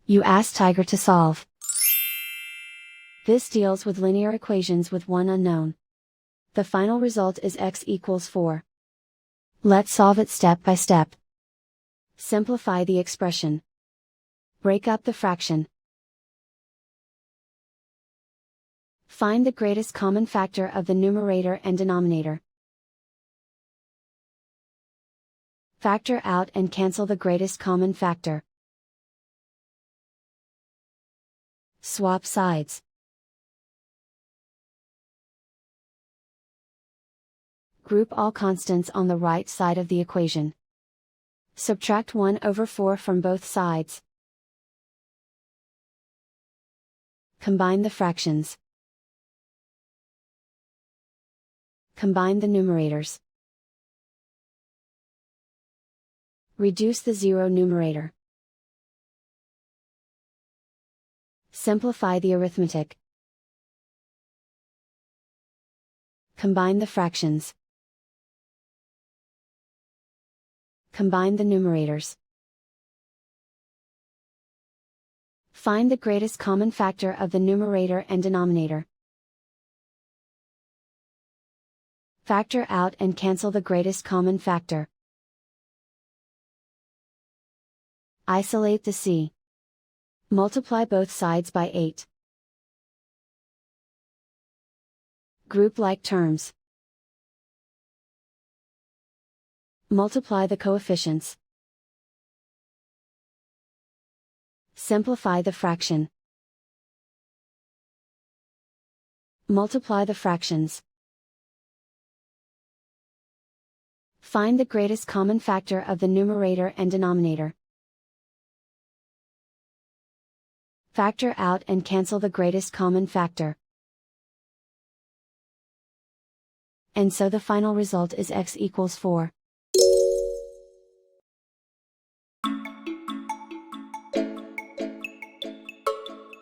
You ask Tiger to solve. This deals with linear equations with one unknown. The final result is x equals 4. Let's solve it step by step. Simplify the expression. Break up the fraction. Find the greatest common factor of the numerator and denominator. Factor out and cancel the greatest common factor. Swap sides. Group all constants on the right side of the equation. Subtract 1/4 from both sides. Combine the fractions. Combine the numerators. Reduce the zero numerator. Simplify the arithmetic. Combine the fractions. Combine the numerators. Find the greatest common factor of the numerator and denominator. Factor out and cancel the greatest common factor. Isolate the c. Multiply both sides by 8. Group like terms. Multiply the coefficients. Simplify the fraction. Multiply the fractions. Find the greatest common factor of the numerator and denominator. Factor out and cancel the greatest common factor. And so the final result is x equals 4.